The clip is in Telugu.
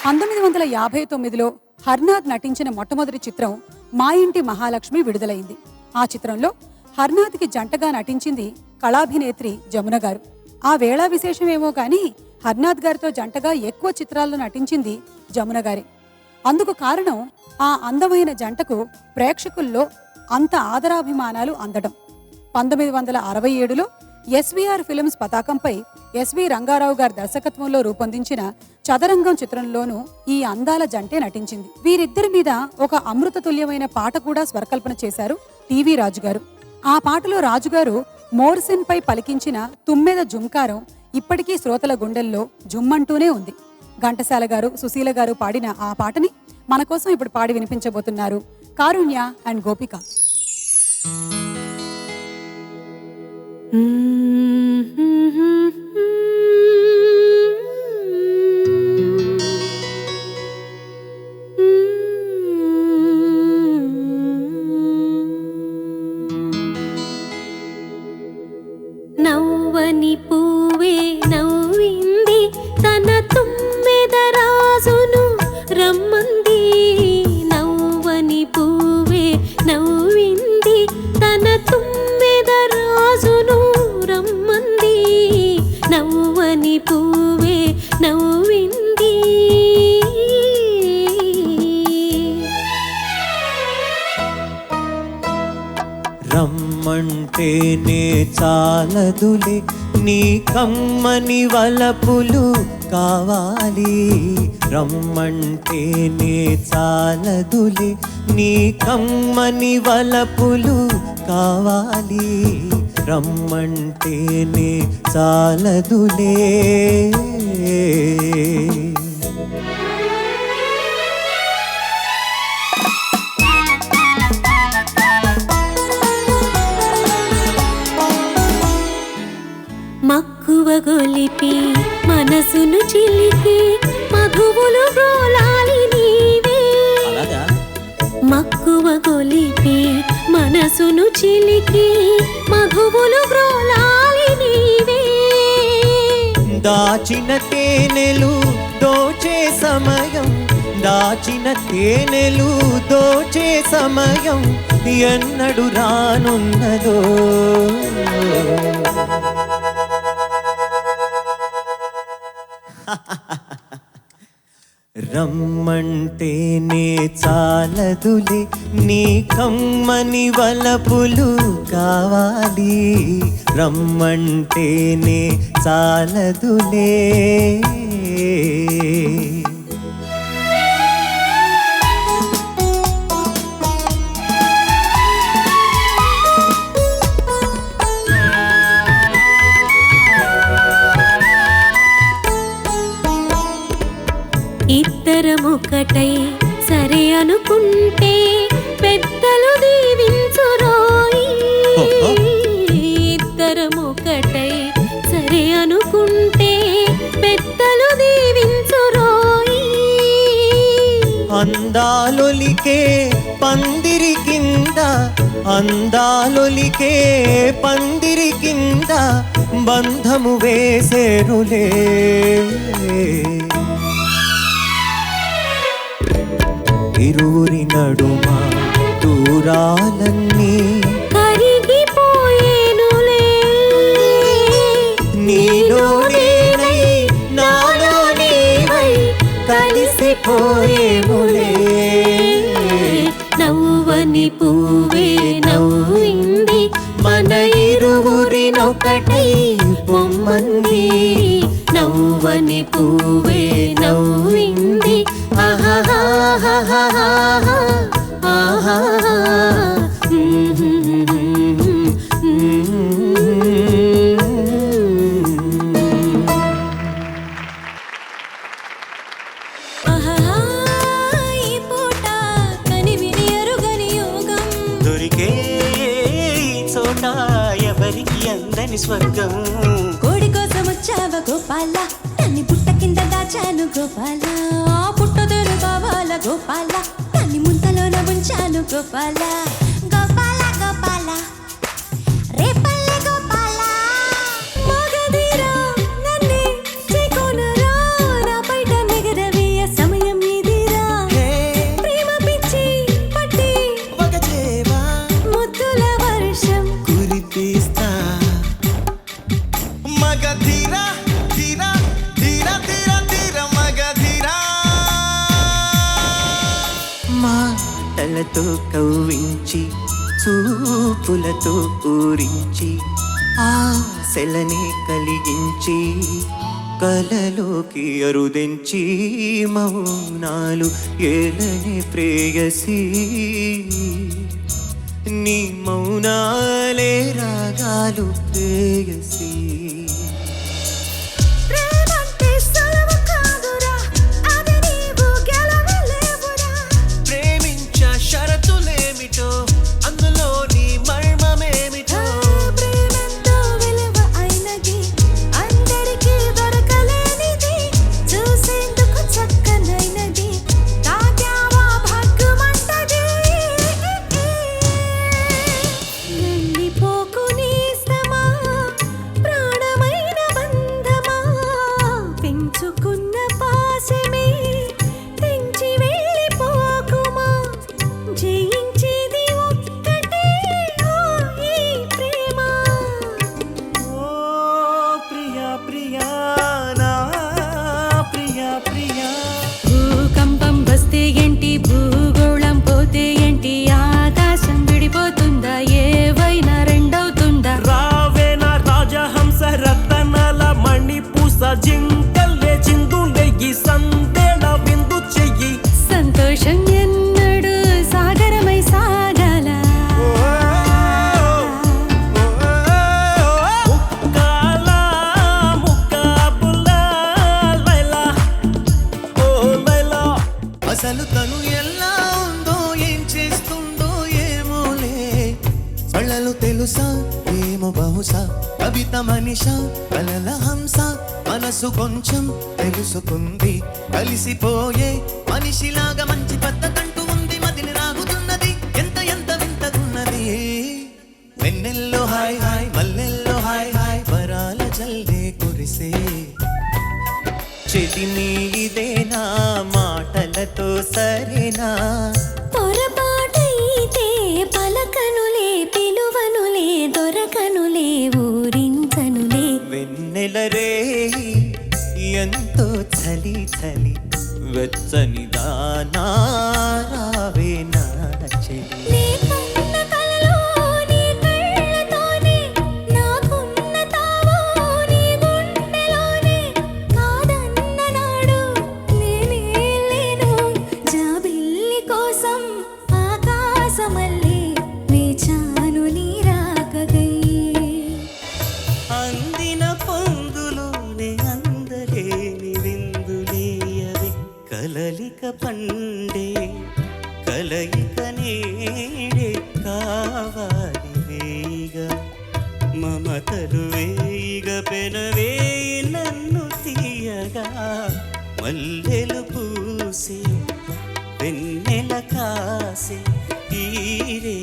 1959లో హర్నాథ్ నటించిన మొట్టమొదటి చిత్రం మా ఇంటి మహాలక్ష్మి విడుదలైంది. ఆ చిత్రంలో హర్నాథ్కి జంటగా నటించింది కళాభినేత్రి జమున గారు. ఆ వేళ విశేషమేమో కానీ హర్నాథ్ గారితో జంటగా ఎక్కువ చిత్రాల్లో నటించింది జమున గారే. అందుకు కారణం ఆ అందమైన జంటకు ప్రేక్షకుల్లో అంత ఆదరాభిమానాలు అందడం. 1967లో ఎస్వీఆర్ ఫిల్మ్స్ పతాకంపై ఎస్వి రంగారావు గారి దర్శకత్వంలో రూపొందించిన చదరంగం చిత్రంలోనూ ఈ అందాల జంటే నటించింది. వీరిద్దరి మీద ఒక అమృత తుల్యమైన పాట కూడా స్వరకల్పన చేశారు టీవీ రాజుగారు. ఆ పాటలో రాజుగారు మోర్సిన్ పై పలికించిన తుమ్మెద జుంకారం ఇప్పటికీ శ్రోతల గుండెల్లో జుమ్మంటూనే ఉంది. ఘంటసాల గారు, సుశీల గారు పాడిన ఆ పాటని మన కోసం ఇప్పుడు పాడి వినిపించబోతున్నారు కారుణ్య అండ్ గోపిక. నవ్వని పూవే నవ్వింది తన తుమ్మెద రాజును రమ్మంది. నవ్వని పూవే నవ్వింది తన తుమ్మెద రాజును రమ్మంది. నవ్వని పూవే నవ్వింది. రమ్మంటేనే చాలదులే నీ కమ్మని వలపులు కావాలి. రమ్మంటేనే చాలదులే నీ కమ్మని వలపులు కావాలి. రమ్మంటేనే చాలదులే. మక్కువ గొలిపి మనసును చిలికి మధువులు గోలాలి నీవే. మక్కువ గొలిపి మనసును చిలికి మధువులు గోలాలి నీవే. దాచిన తేనెలు దోచే సమయం, దాచిన తేనెలు దోచే సమయం ఎన్నడు రానున్నదో. రమ్మంటేనే చాలదులే నీ కమ్మని వలపులు కావాలి. రమ్మంటేనే చాలదులే. ఇద్దరమొకటై సరే అనుకుంటే పెద్దలు దీవించురోయి. ఇద్దరమొకటై సరే అనుకుంటే పెద్దలు దీవించురోయి. అందాలొలికే పందిరి కింద, అందాలొలికే పందిరి కింద బంధము వేసేరులే. ఇరువురి నడుమ దూరాలన్నీ కరిగిపోయేనులే. నీలోనేనై నాలో నీవై కలిసిపోయేములే. నవ్వని పువ్వే నవ్వింది మన ఇరువురినొకటై పొమ్మంది. నవ్వని పువ్వే నవ్వింది. దొరికే చోట ఎవరికి అందని స్వర్గం. కోడి కోసం వచ్చావ గోపాల, తన్ని పుట్ట కింద దాచాను గోపాల. పుట్టదేరు కావాల గోపాల, తన్ని ముంతలోన ఉంచాను గోపాల. గోపాల గోపాల రేపల్లె గోపాల. మగధీరా నన్నే చేకొనరా, నా బయట నిగరవీయ సమయ కళ్ళతో కవ్వించి చూపులతో ఊరించి ఆశలనే కలిగించి కలలోకి అరుదించి మౌనాలు ఏలనే ప్రేయసి నీ మౌనాలే రాగాలు ప్రేయసి భూకంపం వస్తే ఏంటి, భూగోళం పోతే ఏంటి, ఆకాశం విడిపోతుందా, ఏవైనా రెండవుతుందా? రావేనా రాజహంస రతనాల మణిపూస జింకల్లే చిందుండే ఈ సందేళ విందు చెయ్యి. సంతోషం ఎన్నడు సాగరమై సాగాల. అసలు తను ఎలా ఉందో ఏం చేస్తుందో ఏమోలే, కళ్ళలు తెలుసా ఏమో బహుశా, కవిత మనిష కలల హంస, మనసు కొంచెం తెలుసుకుంది, కలిసిపోయే మనిషిలాగా మంచి పద్ధతంటూ ఉంది, మదిని రాగుతున్నది, ఎంత ఎంత వింతకున్నది. వెన్నెల్లో హాయ్ హాయ్, మల్లెల్లో హాయ్ హాయ్, వరాల జల్దే కురిసే చెలిమి ఇదేనా, మాటలతో సరేనా, పొరపాటైతే పలకనులే, పిలువనులే, దొరకనులే, ఊరించనులే. వెన్నెల రే ఎంతో చలి చలి వెచ్చని దానా రావే నా చెలి. నీకున్న కలలో నీ కళ్ళతోనే, నాకున్న తావో నీ గుండెలోనే, కాదన్న నాడు నేనే లేను, జాబిల్లి కోసం ఆకాశమల్లే వేచాను నీ రాకగై. అందిన పొందులోనే అందలేని విందులేయవే, కలలిక పండే కలయిక నీడే కావాలి వేయిగా, మమతలు వేయిగా పెనవేయి నన్ను తీయగా, మల్లెలు పూసే వెన్నెల కాసే ఈ రే